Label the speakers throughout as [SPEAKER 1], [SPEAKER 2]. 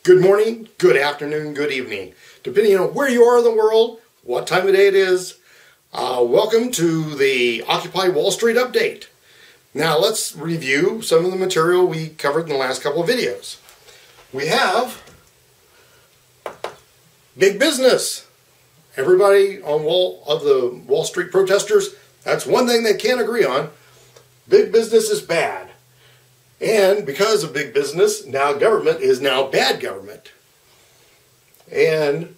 [SPEAKER 1] Good morning, good afternoon, good evening, depending on where you are in the world, what time of day it is. Welcome to the Occupy Wall Street update. Now let's review some of the material we covered in the last couple of videos. We have big business. Everybody on the Wall Street protesters, that's one thing they can't agree on. Big business is bad. And because of big business, now government is now bad government. And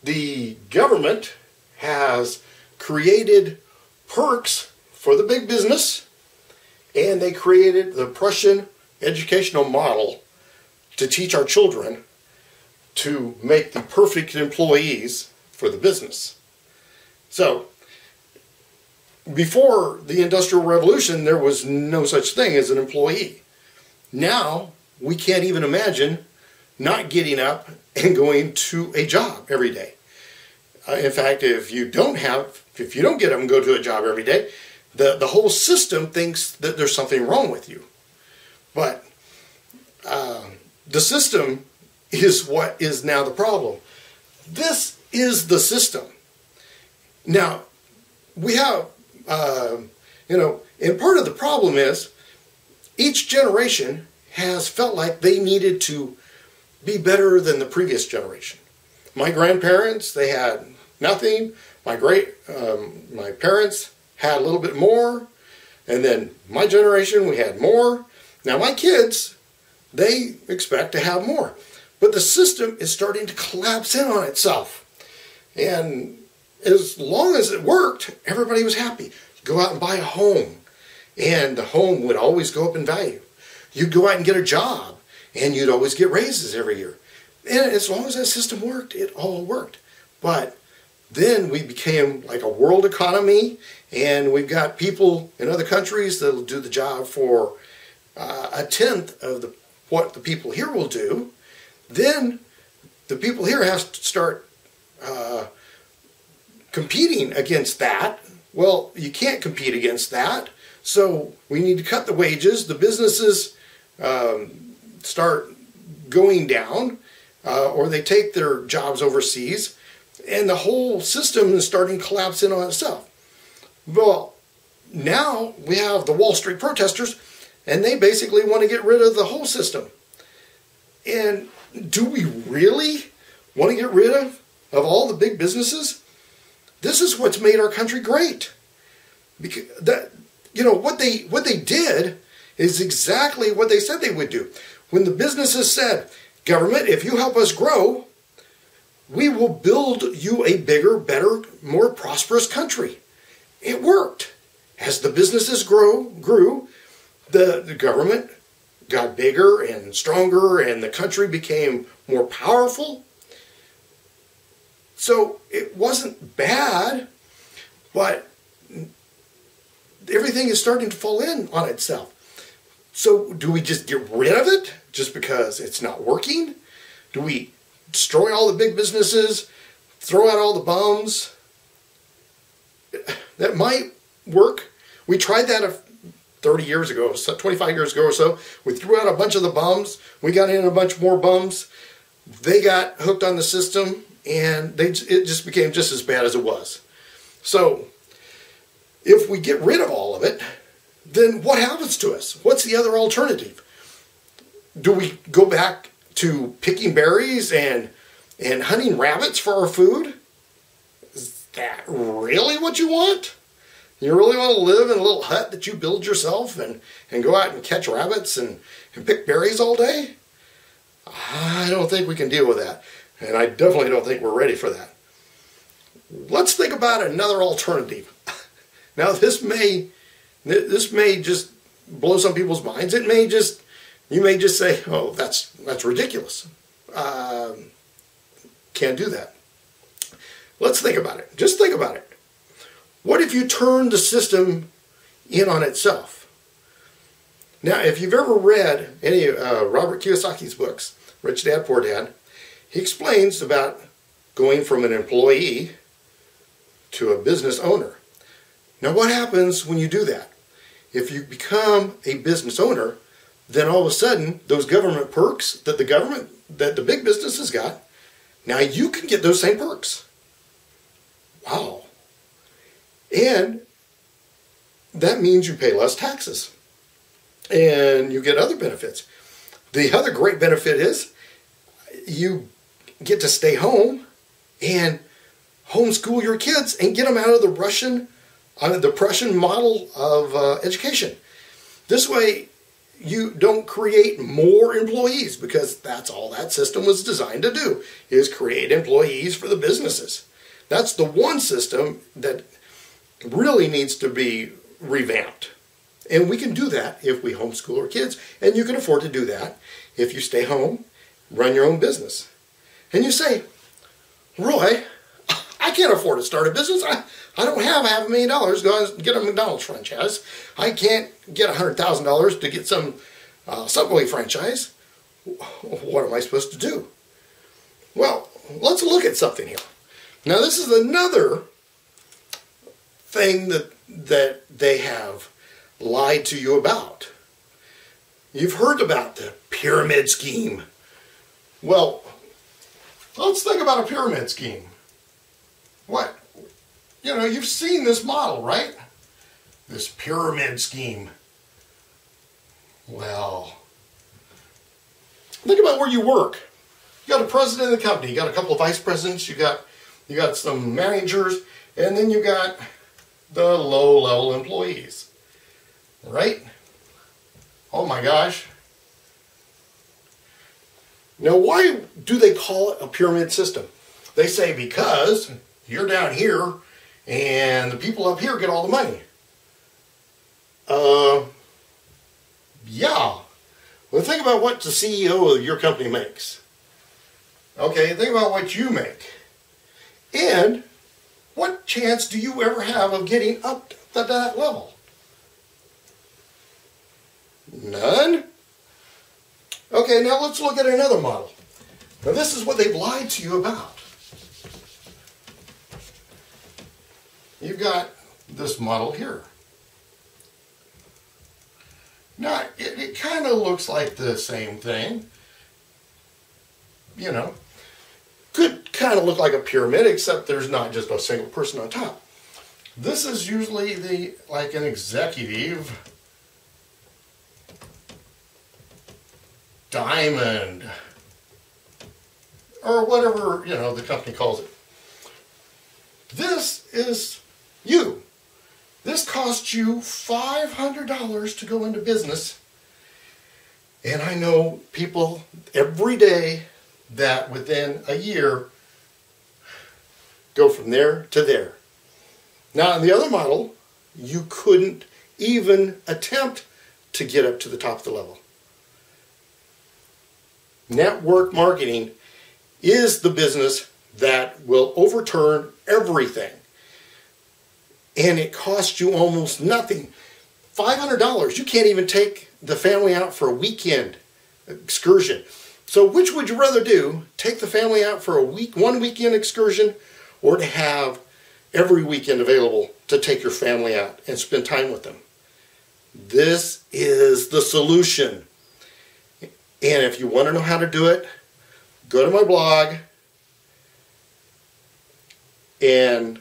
[SPEAKER 1] the government has created perks for the big business, and they created the Prussian educational model to teach our children to make the perfect employees for the business. So, before the Industrial Revolution, there was no such thing as an employee. Now, we can't even imagine not getting up and going to a job every day. In fact, if you don't get up and go to a job every day, the whole system thinks that there's something wrong with you. But the system is what is now the problem. This is the system. Now, we have and part of the problem is each generation has felt like they needed to be better than the previous generation. My grandparents, they had nothing. My parents had a little bit more. And then my generation, we had more. Now my kids, they expect to have more. But the system is starting to collapse in on itself. And as long as it worked, everybody was happy. Go out and buy a home, and the home would always go up in value. You'd go out and get a job, and you'd always get raises every year. And as long as that system worked, it all worked. But then we became like a world economy, and we've got people in other countries that will do the job for a tenth of what the people here will do. Then the people here have to start competing against that. Well, you can't compete against that, so we need to cut the wages. The businesses start going down, or they take their jobs overseas, and the whole system is starting to collapse in on itself. Well, now we have the Wall Street protesters, and they basically want to get rid of the whole system. And do we really want to get rid of all the big businesses? This is what's made our country great. Because what they did is exactly what they said they would do. When the businesses said, government, if you help us grow, we will build you a bigger, better, more prosperous country. It worked. As the businesses grew, the government got bigger and stronger, and the country became more powerful. So it wasn't bad, but everything is starting to fall in on itself. So do we just get rid of it just because it's not working? Do we destroy all the big businesses, throw out all the bums? That might work. We tried that 30 years ago, 25 years ago or so. We threw out a bunch of the bums. We got in a bunch more bums. They got hooked on the system, and it just became just as bad as it was. So, if we get rid of all of it, then what happens to us? What's the other alternative? Do we go back to picking berries and hunting rabbits for our food? Is that really what you want? You really want to live in a little hut that you build yourself and go out and catch rabbits and pick berries all day? I don't think we can deal with that. And I definitely don't think we're ready for that. Let's think about another alternative. Now this may just blow some people's minds. You may just say, oh, that's ridiculous. Can't do that. Let's think about it. Just think about it. What if you turn the system in on itself? Now, if you've ever read any of Robert Kiyosaki's books, Rich Dad, Poor Dad, he explains about going from an employee to a business owner. Now, what happens when you do that? If you become a business owner, then all of a sudden, those government perks that the government that the big businesses got, now you can get those same perks. Wow. And that means you pay less taxes. And you get other benefits. The other great benefit is you get to stay home and homeschool your kids and get them out of the Prussian model of education. This way, you don't create more employees, because that's all that system was designed to do, is create employees for the businesses. That's the one system that really needs to be revamped. And we can do that if we homeschool our kids, and you can afford to do that if you stay home, run your own business. And you say, Roy, I can't afford to start a business. I don't have $500,000 to go and get a McDonald's franchise. I can't get $100,000 to get some Subway franchise. What am I supposed to do? Well, let's look at something here. Now, this is another thing that they have lied to you about. You've heard about the pyramid scheme. Well, let's think about a pyramid scheme. What? You know, you've seen this model, right? This pyramid scheme. Well, think about where you work. You got a president of the company, you got a couple of vice presidents, you got some managers, and then you got the low-level employees. Right? Oh my gosh. Now, why do they call it a pyramid system? They say because you're down here and the people up here get all the money. Yeah. Well, think about what the CEO of your company makes. Okay, think about what you make. And what chance do you ever have of getting up to that level? None? Okay, now let's look at another model. Now this is what they've lied to you about. You've got this model here. Now, it kind of looks like the same thing. You know, could kind of look like a pyramid, except there's not just a single person on top. This is usually like an executive diamond, or whatever, you know, the company calls it. This is you. This costs you $500 to go into business. And I know people every day that within a year go from there to there. Now, in the other model, you couldn't even attempt to get up to the top of the level. Network marketing is the business that will overturn everything. And it costs you almost nothing. $500, you can't even take the family out for a weekend excursion. So which would you rather do? Take the family out for one weekend excursion, or to have every weekend available to take your family out and spend time with them? This is the solution. And if you want to know how to do it, go to my blog and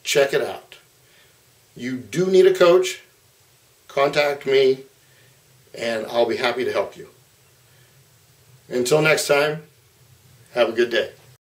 [SPEAKER 1] check it out. You do need a coach, contact me, and I'll be happy to help you. Until next time, have a good day.